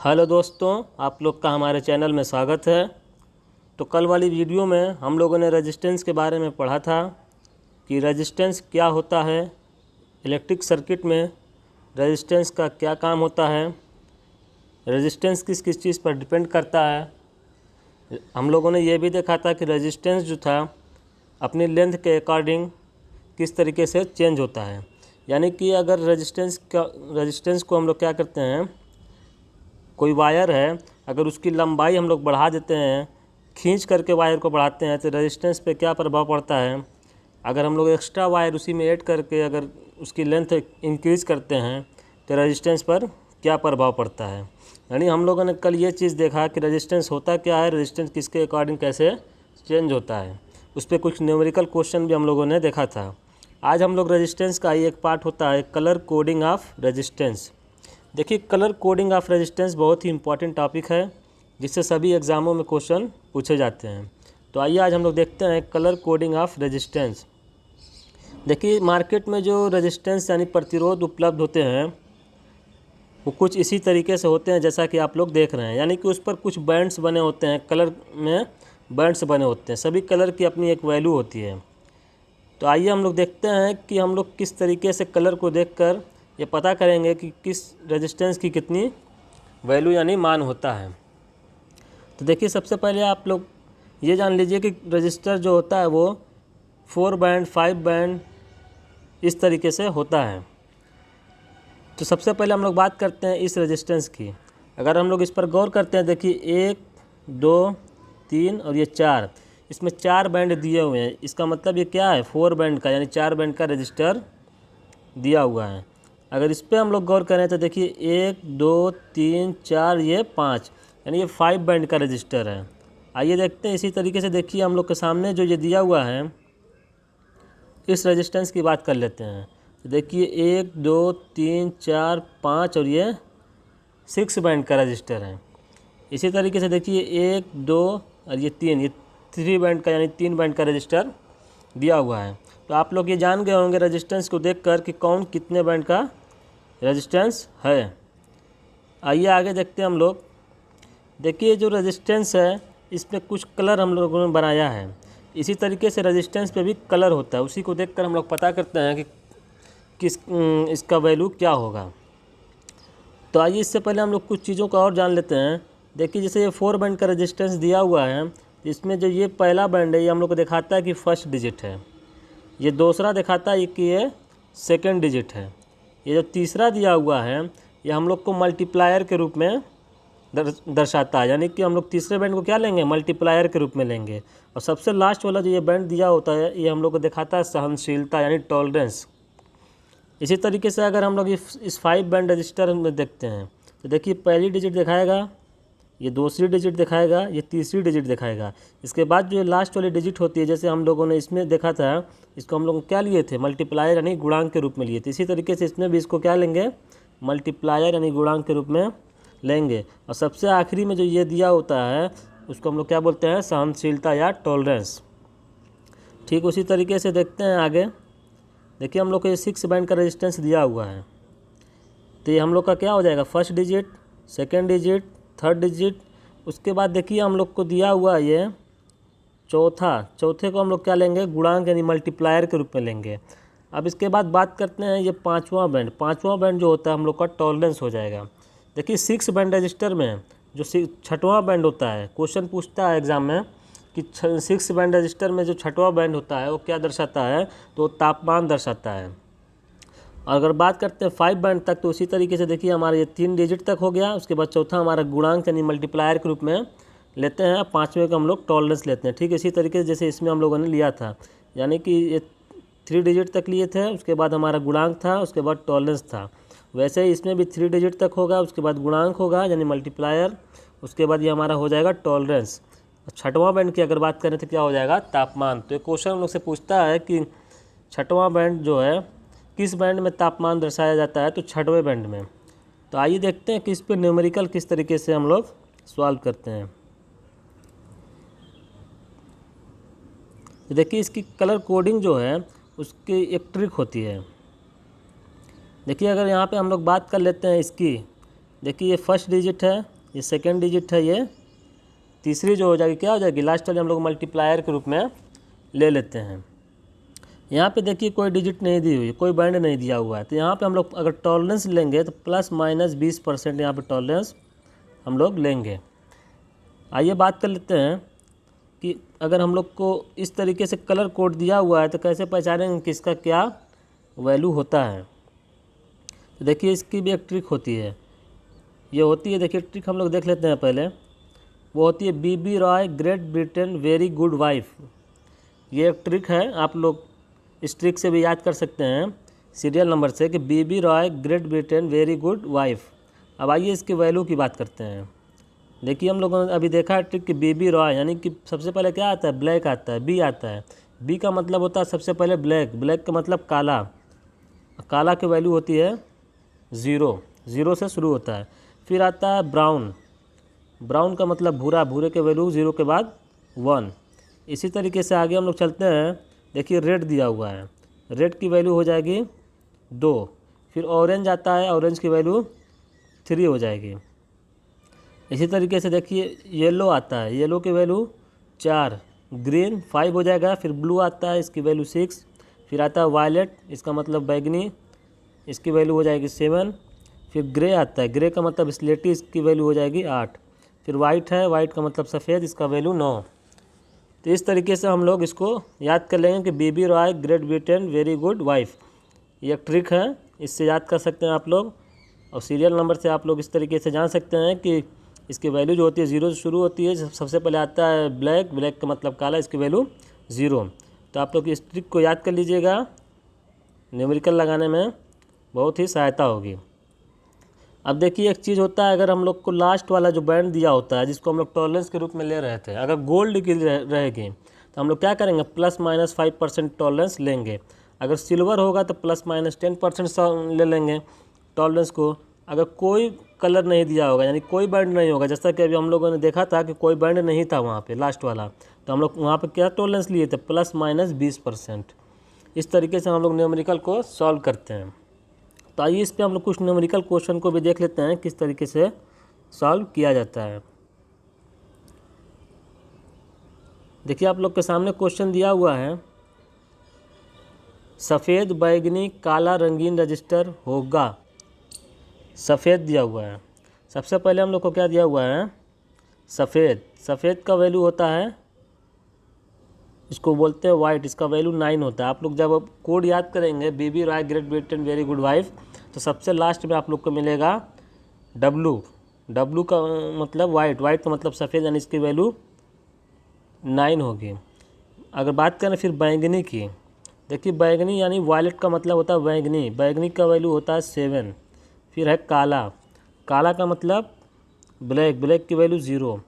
Hello दोस्तों, आप लोग का हमारे चैनल में स्वागत है। तो कल वाली वीडियो में हम लोगों ने रेजिस्टेंस के बारे में पढ़ा था कि रेजिस्टेंस क्या होता है, इलेक्ट्रिक सर्किट में रेजिस्टेंस का क्या काम होता है, रेजिस्टेंस किस किस चीज़ पर डिपेंड करता है। हम लोगों ने ये भी देखा था कि रेजिस्टेंस जो था अपनी लेंथ के अकॉर्डिंग किस तरीके से चेंज होता है। यानी कि अगर रेजिस्टेंस को हम लोग क्या करते हैं, कोई वायर है, अगर उसकी लंबाई हम लोग बढ़ा देते हैं, खींच करके वायर को बढ़ाते हैं, तो रेजिस्टेंस पे क्या प्रभाव पड़ता है। अगर हम लोग एक्स्ट्रा वायर उसी में ऐड करके अगर उसकी लेंथ इंक्रीज़ करते हैं तो रेजिस्टेंस पर क्या प्रभाव पड़ता है। यानी हम लोगों ने कल ये चीज़ देखा कि रेजिस्टेंस होता क्या है, रेजिस्टेंस किसके अकॉर्डिंग कैसे चेंज होता है। उस पर कुछ न्यूमेरिकल क्वेश्चन भी हम लोगों ने देखा था। आज हम लोग रेजिस्टेंस का ही एक पार्ट होता है कलर कोडिंग ऑफ रेजिस्टेंस। देखिए, कलर कोडिंग ऑफ रेजिस्टेंस बहुत ही इंपॉर्टेंट टॉपिक है जिससे सभी एग्ज़ामों में क्वेश्चन पूछे जाते हैं। तो आइए आज हम लोग देखते हैं कलर कोडिंग ऑफ रेजिस्टेंस। देखिए, मार्केट में जो रेजिस्टेंस यानी प्रतिरोध उपलब्ध होते हैं वो कुछ इसी तरीके से होते हैं जैसा कि आप लोग देख रहे हैं। यानी कि उस पर कुछ बैंड्स बने होते हैं, कलर में बैंड्स बने होते हैं। सभी कलर की अपनी एक वैल्यू होती है। तो आइए हम लोग देखते हैं कि हम लोग किस तरीके से कलर को देखकर ये पता करेंगे कि किस रेजिस्टेंस की कितनी वैल्यू यानी मान होता है। तो देखिए, सबसे पहले आप लोग ये जान लीजिए कि रजिस्टर जो होता है वो 4 बैंड 5 बैंड इस तरीके से होता है। तो सबसे पहले हम लोग बात करते हैं इस रेजिस्टेंस की। अगर हम लोग इस पर गौर करते हैं, देखिए 1 2 3 और ये 4, इसमें 4 बैंड दिए हुए हैं। इसका मतलब ये क्या है, 4 बैंड का यानी 4 बैंड का रजिस्टर दिया हुआ है। अगर इस पर हम लोग गौर करें तो देखिए 1 2 3 4 ये 5 यानी ये 5 बैंड का रजिस्टर है। आइए देखते हैं इसी तरीके से। देखिए, हम लोग के सामने जो ये दिया हुआ है इस रेजिस्टेंस की बात कर लेते हैं। तो देखिए 1 2 3 4 5 और ये 6 बैंड का रजिस्टर है। इसी तरीके से देखिए 1 2 और ये 3, ये 3 बैंड का यानी 3 बैंड का रजिस्टर दिया हुआ है। तो आप लोग ये जान गए होंगे रेजिस्टेंस को देखकर कि कौन कितने बैंड का रेजिस्टेंस है। आइए आगे देखते हैं हम लोग। देखिए, जो रेजिस्टेंस है इसमें कुछ कलर हम लोगों ने बनाया है। इसी तरीके से रेजिस्टेंस पे भी कलर होता है। उसी को देखकर हम लोग पता करते हैं कि इसका वैल्यू क्या होगा। तो आइए इससे पहले हम लोग कुछ चीज़ों को और जान लेते हैं। देखिए, जैसे ये 4 बैंड का रेजिस्टेंस दिया हुआ है, इसमें जो ये पहला बैंड है ये हम लोग को दिखाता है कि फर्स्ट डिजिट है। ये दूसरा दिखाता है कि ये सेकेंड डिजिट है। ये जो तीसरा दिया हुआ है ये हम लोग को मल्टीप्लायर के रूप में दर्शाता है। यानी कि हम लोग तीसरे बैंड को क्या लेंगे, मल्टीप्लायर के रूप में लेंगे। और सबसे लास्ट वाला जो ये बैंड दिया होता है ये हम लोग को दिखाता है सहनशीलता यानी टॉलरेंस। इसी तरीके से अगर हम लोग इस 5 बैंड रजिस्टर में देखते हैं तो देखिए पहली डिजिट दिखाएगा, ये दूसरी डिजिट दिखाएगा, ये तीसरी डिजिट दिखाएगा। इसके बाद जो लास्ट वाली डिजिट होती है, जैसे हम लोगों ने इसमें देखा था, इसको हम लोग क्या लिए थे, मल्टीप्लायर यानी गुणांक के रूप में लिए थे। इसी तरीके से इसमें भी इसको क्या लेंगे, मल्टीप्लायर यानी गुणांक के रूप में लेंगे। और सबसे आखिरी में जो ये दिया होता है उसको हम लोग क्या बोलते हैं, सहनशीलता या टॉलरेंस। ठीक उसी तरीके से देखते हैं आगे। देखिए, हम लोग को ये 6 बैंड का रेजिस्टेंस दिया हुआ है। तो ये हम लोग का क्या हो जाएगा, first digit, second digit, third digit. उसके बाद देखिए हम लोग को दिया हुआ ये चौथे को हम लोग क्या लेंगे, गुणांक यानी मल्टीप्लायर के रूप में लेंगे। अब इसके बाद बात करते हैं ये पाँचवां बैंड जो होता है हम लोग का टॉलरेंस हो जाएगा। देखिए 6 बैंड रजिस्टर में जो 6वां बैंड होता है, क्वेश्चन पूछता है एग्जाम में कि 6 बैंड रजिस्टर में जो 6वां बैंड होता है वो क्या दर्शाता है, तो तापमान दर्शाता है। और अगर बात करते हैं 5 बैंड तक तो उसी तरीके से देखिए हमारा ये 3 डिजिट तक हो गया। उसके बाद चौथा हमारा गुणांक यानी मल्टीप्लायर के रूप में लेते हैं, 5वें को हम लोग टॉलरेंस लेते हैं। ठीक इसी तरीके से जैसे इसमें हम लोगों ने लिया था, यानी कि ये 3 डिजिट तक लिए थे, उसके बाद हमारा गुणांक था, उसके बाद टॉलरेंस था। वैसे ही इसमें भी 3 डिजिट तक होगा, उसके बाद गुणांक होगा यानी मल्टीप्लायर, उसके बाद ये हमारा हो जाएगा टॉलरेंस। 6वां बैंड की अगर बात करें तो क्या हो जाएगा, तापमान। तो ये क्वेश्चन हम लोग से पूछता है कि 6वां बैंड जो है किस बैंड में तापमान दर्शाया जाता है, तो 6वें बैंड में। तो आइए देखते हैं कि इस पर न्यूमेरिकल किस तरीके से हम लोग सॉल्व करते हैं। तो देखिए, इसकी कलर कोडिंग जो है उसकी एक ट्रिक होती है। देखिए, अगर यहाँ पे हम लोग बात कर लेते हैं इसकी, देखिए ये फर्स्ट डिजिट है, ये सेकेंड डिजिट है, ये तीसरी जो हो जाएगी क्या हो जाएगी, लास्ट वाली हम लोग मल्टीप्लायर के रूप में ले लेते हैं। यहाँ पे देखिए कोई डिजिट नहीं दी हुई है, कोई बैंड नहीं दिया हुआ है, तो यहाँ पे हम लोग अगर टॉलरेंस लेंगे तो ±20% यहाँ पे टॉलरेंस हम लोग लेंगे। आइए बात कर लेते हैं कि अगर हम लोग को इस तरीके से कलर कोड दिया हुआ है तो कैसे पहचानेंगे कि इसका क्या वैल्यू होता है। तो देखिए इसकी भी एक ट्रिक होती है, ये होती है, देखिए ट्रिक हम लोग देख लेते हैं पहले। वो होती है BB Roy Great Britain very good wife. ये एक ट्रिक है, आप लोग इस ट्रिक से भी याद कर सकते हैं सीरियल नंबर से कि BB Roy Great Britain very good wife. अब आइए इसकी वैल्यू की बात करते हैं। देखिए हम लोगों ने अभी देखा है ट्रिक कि बीबी रॉय यानी कि सबसे पहले क्या आता है, ब्लैक आता है, बी आता है। बी का मतलब होता है सबसे पहले ब्लैक, ब्लैक का मतलब काला, काला की वैल्यू होती है 0, 0 से शुरू होता है। फिर आता है ब्राउन, ब्राउन का मतलब भूरा, भूरे के वैल्यू 0 के बाद 1। इसी तरीके से आगे हम लोग चलते हैं। देखिए रेड दिया हुआ है, रेड की वैल्यू हो जाएगी 2। फिर ऑरेंज आता है, ऑरेंज की वैल्यू 3 हो जाएगी। इसी तरीके से देखिए येलो आता है, येलो की वैल्यू 4, ग्रीन 5 हो जाएगा। फिर ब्लू आता है, इसकी वैल्यू 6। फिर आता है वायलेट, इसका मतलब बैगनी, इसकी वैल्यू हो जाएगी 7। फिर ग्रे आता है, ग्रे का मतलब स्लेटी, इसकी वैल्यू हो जाएगी 8। फिर वाइट है, वाइट का मतलब सफ़ेद, इसका वैल्यू 9। तो इस तरीके से हम लोग इसको याद कर लेंगे कि BB Roy Great Britain very good wife. ये एक ट्रिक है, इससे याद कर सकते हैं आप लोग। और सीरियल नंबर से आप लोग इस तरीके से जान सकते हैं कि इसकी वैल्यू जो होती है 0 से शुरू होती है। सबसे पहले आता है ब्लैक, ब्लैक का मतलब काला, इसकी वैल्यू 0। तो आप लोग इस ट्रिक को याद कर लीजिएगा, न्यूमेरिकल लगाने में बहुत ही सहायता होगी। अब देखिए एक चीज़ होता है, अगर हम लोग को लास्ट वाला जो बैंड दिया होता है जिसको हम लोग टॉलरेंस के रूप में ले रहे थे, अगर गोल्ड की रहेगी तो हम लोग क्या करेंगे, ±5% टॉलरेंस लेंगे। अगर सिल्वर होगा तो ±10% ले लेंगे टॉलरेंस को। अगर कोई कलर नहीं दिया होगा यानी कोई बैंड नहीं होगा, जैसा कि अभी हम लोगों ने देखा था कि कोई बैंड नहीं था वहाँ पे लास्ट वाला, तो हम लोग वहाँ पे क्या टॉलरेंस लिए थे, ±20%। इस तरीके से हम लोग न्यूमेरिकल को सॉल्व करते हैं। तो आइए इस पे हम लोग कुछ न्यूमेरिकल क्वेश्चन को भी देख लेते हैं किस तरीके से सॉल्व किया जाता है। देखिए आप लोग के सामने क्वेश्चन दिया हुआ है, सफ़ेद बैगनी काला रंगीन रजिस्टर होगा। सफ़ेद दिया हुआ है, सबसे पहले हम लोग को क्या दिया हुआ है, सफ़ेद। सफ़ेद का वैल्यू होता है, इसको बोलते हैं वाइट, इसका वैल्यू 9 होता है। आप लोग जब कोड याद करेंगे BB Roy Great Britain very good wife, तो सबसे लास्ट में आप लोग को मिलेगा W। W का मतलब वाइट, वाइट का मतलब सफ़ेद, यानी इसकी वैल्यू 9 होगी। अगर बात करें फिर बैंगनी की, देखिए बैगनी यानी वायलेट का मतलब होता है बैंगनी, बैगनी का वैल्यू होता है 7। फिर है काला, काला का मतलब ब्लैक, ब्लैक की वैल्यू 0।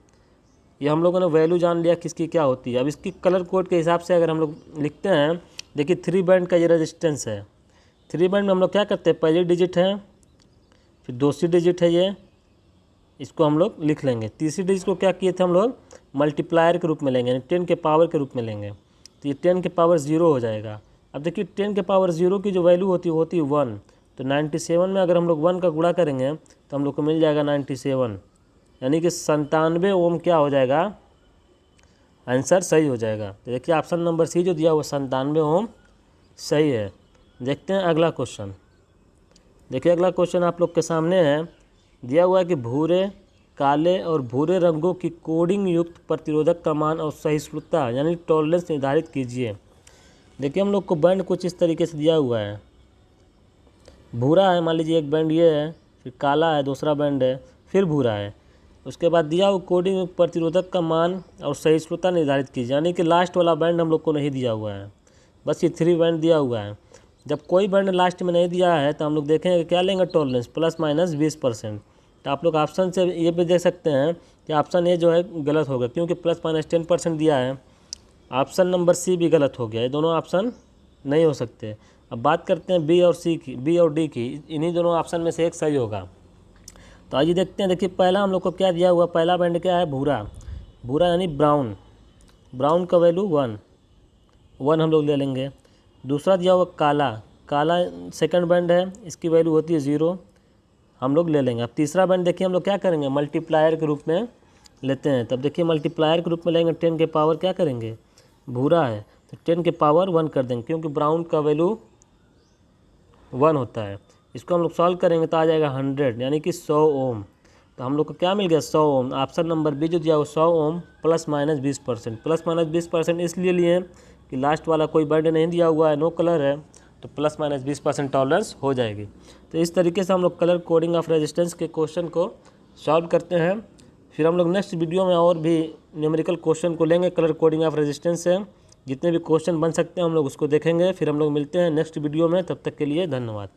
ये हम लोगों ने वैल्यू जान लिया किसकी क्या होती है। अब इसकी कलर कोड के हिसाब से अगर हम लोग लिखते हैं, देखिए 3 बैंड का ये रेजिस्टेंस है। 3 बैंड में हम लोग क्या करते हैं, पहली डिजिट है, फिर दूसरी डिजिट है, ये इसको हम लोग लिख लेंगे। तीसरी डिजिट को क्या किए थे हम लोग, मल्टीप्लायर के रूप में लेंगे, यानी 10 के पावर के रूप में लेंगे, तो ये 10 के पावर 0 हो जाएगा। अब देखिए 10 के पावर 0 की जो वैल्यू होती है 1, तो 97 में अगर हम लोग 1 का गुणा करेंगे तो हम लोग को मिल जाएगा 97, यानी कि 97 ओम क्या हो जाएगा, आंसर सही हो जाएगा। तो देखिए ऑप्शन नंबर सी जो दिया हुआ 97 ओम सही है। देखते हैं अगला क्वेश्चन। देखिए अगला क्वेश्चन आप लोग के सामने है, दिया हुआ है कि भूरे काले और भूरे रंगों की कोडिंग युक्त प्रतिरोधक का मान और सहिष्णुता यानी टॉलरेंस निर्धारित कीजिए। देखिए हम लोग को बैंड कुछ इस तरीके से दिया हुआ है, भूरा है, मान लीजिए एक बैंड ये है, फिर काला है, दूसरा बैंड है, फिर भूरा है। उसके बाद दिया हुआ कोडिंग युक्त प्रतिरोधक का मान और सहिष्णुता निर्धारित कीजिए, यानी कि लास्ट वाला बैंड हम लोग को नहीं दिया हुआ है, बस ये 3 बैंड दिया हुआ है। जब कोई बैंड लास्ट में नहीं दिया है तो हम लोग देखेंगे कि क्या लेंगे, टॉलरेंस ±20%। तो आप लोग ऑप्शन से ये भी देख सकते हैं कि ऑप्शन ए जो है गलत होगा, क्योंकि ±10% दिया है। ऑप्शन नंबर सी भी गलत हो गया, ये दोनों ऑप्शन नहीं हो सकते। अब बात करते हैं बी और सी की, बी और डी की, इन्हीं दोनों ऑप्शन में से एक सही होगा। तो आइए देखते हैं। देखिए पहला हम लोग को क्या दिया हुआ, पहला बैंड क्या है, भूरा, भूरा यानी ब्राउन, ब्राउन का वैल्यू 1 हम लोग ले लेंगे। दूसरा दिया हुआ काला, काला सेकंड बैंड है, इसकी वैल्यू होती है 0, हम लोग ले लेंगे। अब तीसरा बैंड देखिए हम लोग क्या करेंगे, मल्टीप्लायर के रूप में लेते हैं। तब देखिए मल्टीप्लायर के रूप में लेंगे, 10 के पावर क्या करेंगे, भूरा है तो 10 के पावर 1 कर देंगे, क्योंकि ब्राउन का वैल्यू 1 होता है। इसको हम लोग सॉल्व करेंगे तो आ जाएगा 100 यानी कि 100 ओम। तो हम लोग को क्या मिल गया, 100 ओम। ऑप्शन नंबर बी जो दिया वो 100 ohm plus minus 20%। Plus minus 20% इसलिए लिए कि लास्ट वाला कोई बैंड नहीं दिया हुआ है, नो कलर है, तो प्लस माइनस 20% टॉलरेंस हो जाएगी। तो इस तरीके से हम लोग कलर कोडिंग ऑफ रेजिस्टेंस के क्वेश्चन को सॉल्व करते हैं। फिर हम लोग नेक्स्ट वीडियो में और भी न्यूमेरिकल क्वेश्चन को लेंगे कलर कोडिंग ऑफ रेजिस्टेंस से। जितने भी क्वेश्चन बन सकते हैं हम लोग उसको देखेंगे। फिर हम लोग मिलते हैं नेक्स्ट वीडियो में, तब तक के लिए धन्यवाद।